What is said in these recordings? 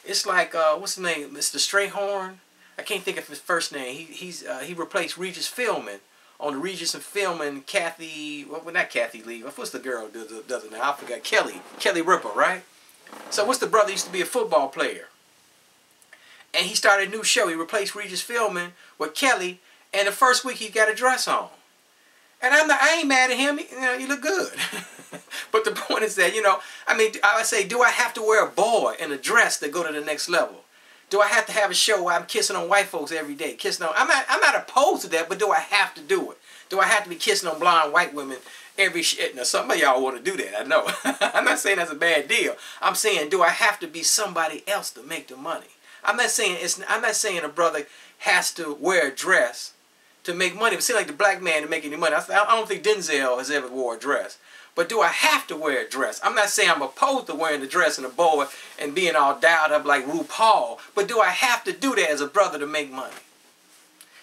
It's like what's his name, Mr. Strayhorn. I can't think of his first name. He replaced Regis Philbin on the Regis and Philbin. Kathy, well, not Kathy Lee. What's the girl who does it now? I forgot. Kelly Ripa, right? So what's the brother used to be a football player, and he started a new show. He replaced Regis Philbin with Kelly, and the first week he got a dress on. And I ain't mad at him. You know, you look good. But the point is that, you know, I mean, I would say, do I have to wear a boy in a dress to go to the next level? Do I have to have a show where I'm kissing on white folks every day? I'm not opposed to that, but do I have to do it? Do I have to be kissing on blonde white women every shit? Now, some of y'all want to do that, I know. I'm not saying that's a bad deal. I'm saying, do I have to be somebody else to make the money? I'm not saying a brother has to wear a dress to make money. It seems like the black man to make any money. I don't think Denzel has ever wore a dress. But do I have to wear a dress? I'm not saying I'm opposed to wearing the dress and a boa and being all dialed up like RuPaul. But do I have to do that as a brother to make money?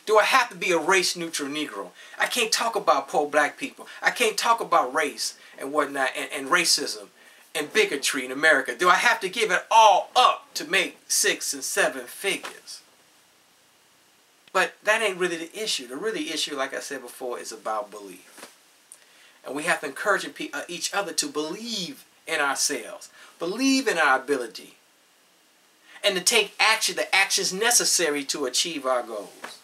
Do I have to be a race-neutral Negro? I can't talk about poor black people. I can't talk about race and whatnot and racism and bigotry in America. Do I have to give it all up to make 6 and 7 figures? But that ain't really the issue. The really issue, like I said before, is about belief. And we have to encourage each other to believe in ourselves, believe in our ability, and to take action, the actions necessary to achieve our goals.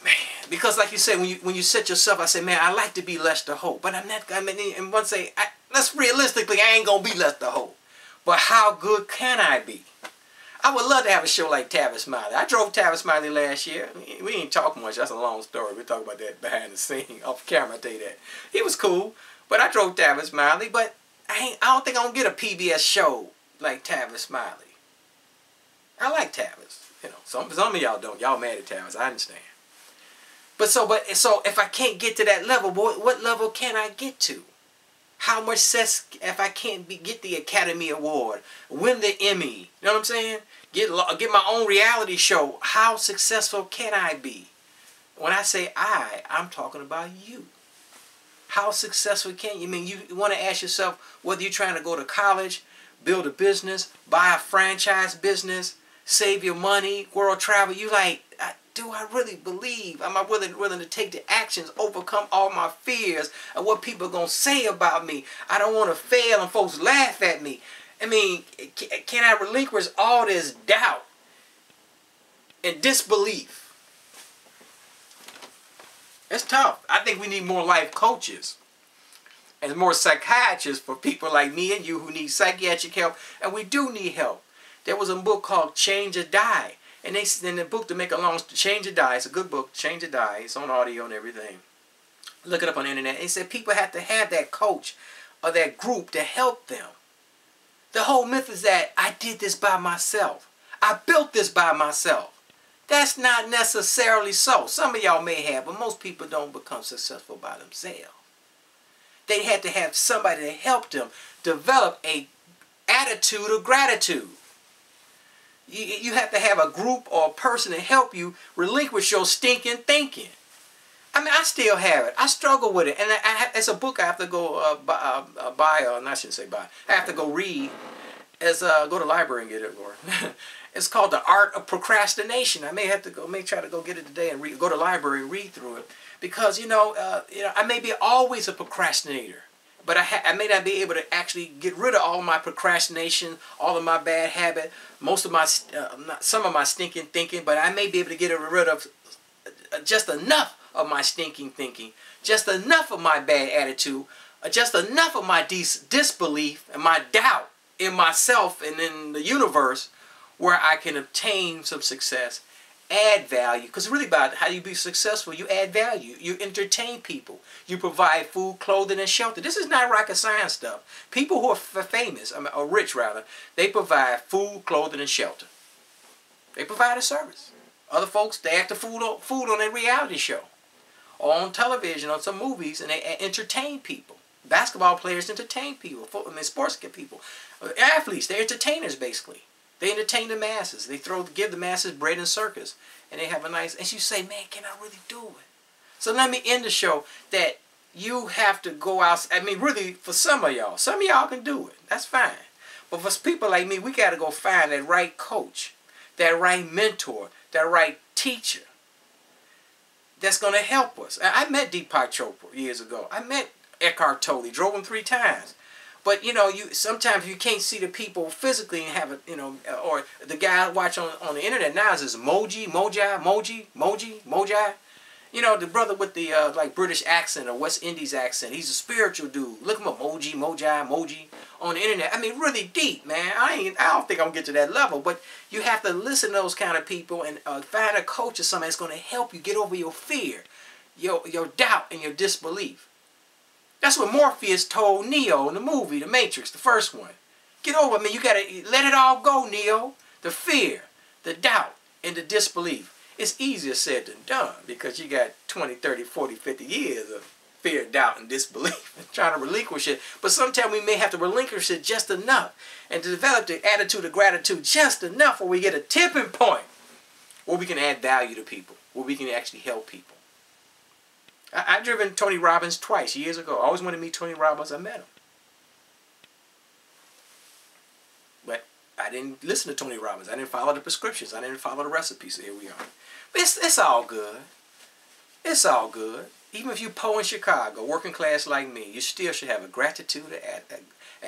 Man, because like you say, when you set yourself, I say, man, I like to be Lester Holt, but I'm not. I mean, and one say, let's realistically, I ain't gonna be Lester Holt. But how good can I be? I would love to have a show like Tavis Smiley. I drove Tavis Smiley last year. We ain't talk much. That's a long story. We'll talk about that behind the scene, off camera, I'll tell you that. He was cool, but I drove Tavis Smiley, but I don't think I'm going to get a PBS show like Tavis Smiley. I like Tavis. You know, some of y'all don't. Y'all mad at Tavis. I understand. So if I can't get to that level, what level can I get to? How much success if I can't get the Academy Award, win the Emmy, you know what I'm saying? Get my own reality show. How successful can I be? When I say I'm talking about you. How successful can you? I mean, you want to ask yourself whether you're trying to go to college, build a business, buy a franchise business, save your money, world travel. You like, do I really believe? Am I willing to take the actions, overcome all my fears of what people are going to say about me? I don't want to fail and folks laugh at me. I mean, can I relinquish all this doubt and disbelief? It's tough. I think we need more life coaches and more psychiatrists for people like me and you who need psychiatric help. And we do need help. There was a book called Change or Die. And in the book, to make a long story, Change or Die, it's a good book, Change or Die. It's on audio and everything. Look it up on the internet. It said people have to have that coach or that group to help them. The whole myth is that I did this by myself. I built this by myself. That's not necessarily so. Some of y'all may have, but most people don't become successful by themselves. They had to have somebody to help them develop an attitude of gratitude. You have to have a group or a person to help you relinquish your stinking thinking. I mean, I still have it. I struggle with it. And it's a book I have to go buy, or I shouldn't say buy. I have to go read. Go to the library and get it. It's called The Art of Procrastination. I may try to go get it today and go to the library and read through it. Because, you know, I may be always a procrastinator. But I may not be able to actually get rid of all of my procrastination, all of my bad habit, some of my stinking thinking. But I may be able to get rid of just enough of my stinking thinking, just enough of my bad attitude, just enough of my disbelief and my doubt in myself and in the universe, where I can obtain some success, add value. Because it's really about how you be successful. You add value. You entertain people. You provide food, clothing, and shelter. This is not rocket science stuff. People who are famous, or rich rather, they provide food, clothing, and shelter. They provide a service. Other folks, they act the food on a reality show, or on television, on some movies, and they entertain people. Basketball players entertain people. Sports people. Athletes, they're entertainers basically. They entertain the masses. They give the masses bread and circus. And they have a nice... And you say, man, can I really do it? So let me end the show that you have to go out... I mean, really, for some of y'all can do it. That's fine. But for people like me, we got to go find that right coach, that right mentor, that right teacher that's going to help us. I met Deepak Chopra years ago. I met Eckhart Tolle, drove him 3 times. But you know, sometimes you can't see the people physically and have it, you know, or the guy I watch on the internet now is this Moji. You know, the brother with the like British accent or West Indies accent. He's a spiritual dude. Look him up, Moji on the internet. I mean, really deep, man. I don't think I'm gonna get to that level, but you have to listen to those kind of people and find a coach or something that's gonna help you get over your fear, your doubt, and your disbelief. That's what Morpheus told Neo in the movie, The Matrix, the first one. Get over it, man. You gotta let it all go, Neo. The fear, the doubt, and the disbelief. It's easier said than done because you got 20, 30, 40, 50 years of fear, doubt, and disbelief and trying to relinquish it. But sometimes we may have to relinquish it just enough and to develop the attitude of gratitude just enough where we get a tipping point where we can add value to people, where we can actually help people. I've driven Tony Robbins twice years ago. I always wanted to meet Tony Robbins. I met him. But I didn't listen to Tony Robbins. I didn't follow the prescriptions. I didn't follow the recipes. So here we are. But it's all good. It's all good. Even if you poor in Chicago, working class like me, you still should have an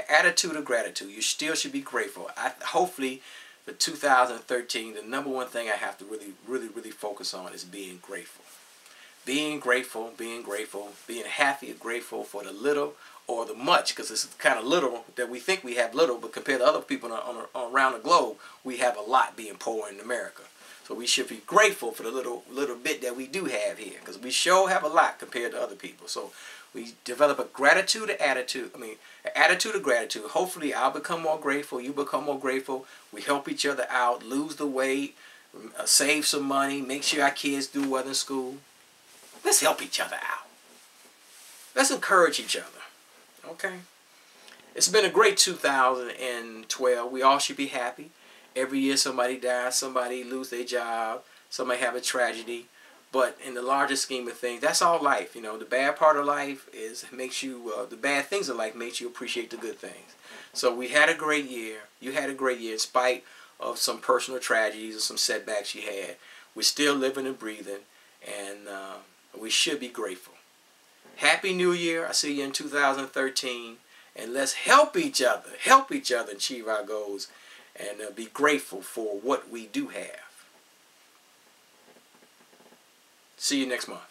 attitude of gratitude. You still should be grateful. Hopefully, for 2013, the #1 thing I have to really focus on is being grateful. Being grateful, being happy and grateful for the little or the much, because it's kind of little that we think we have little, but compared to other people around the globe, we have a lot being poor in America. So we should be grateful for the little bit that we do have here, because we sure have a lot compared to other people. So we develop an attitude of gratitude. Hopefully I'll become more grateful, you become more grateful, we help each other out, lose the weight, save some money, make sure our kids do well in school. Let's help each other out. Let's encourage each other. Okay? It's been a great 2012. We all should be happy. Every year somebody dies, somebody lose their job, somebody have a tragedy. But in the larger scheme of things, that's all life. You know, the bad part of life makes you, the bad things of life makes you appreciate the good things. So we had a great year. You had a great year in spite of some personal tragedies or some setbacks you had. We're still living and breathing, and we should be grateful. Happy New Year. I see you in 2013. And let's help each other achieve our goals and be grateful for what we do have. See you next month.